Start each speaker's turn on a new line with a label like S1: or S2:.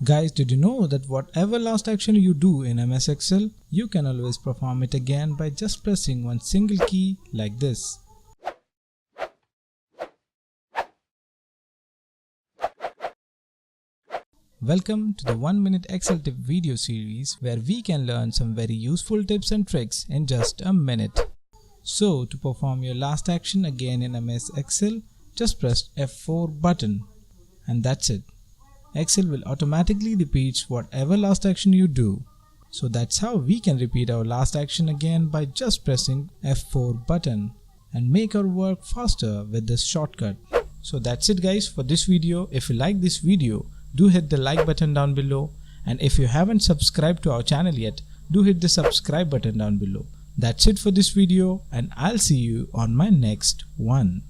S1: Guys, did you know that whatever last action you do in MS Excel, you can always perform it again by just pressing one single key like this. Welcome to the 1 minute Excel tip video series where we can learn some very useful tips and tricks in just a minute. So to perform your last action again in MS Excel, just press F4 button and that's it. Excel will automatically repeat whatever last action you do. So that's how we can repeat our last action again by just pressing F4 button and make our work faster with this shortcut. So that's it guys for this video. If you like this video, do hit the like button down below, and if you haven't subscribed to our channel yet, do hit the subscribe button down below. That's it for this video, and I'll see you on my next one.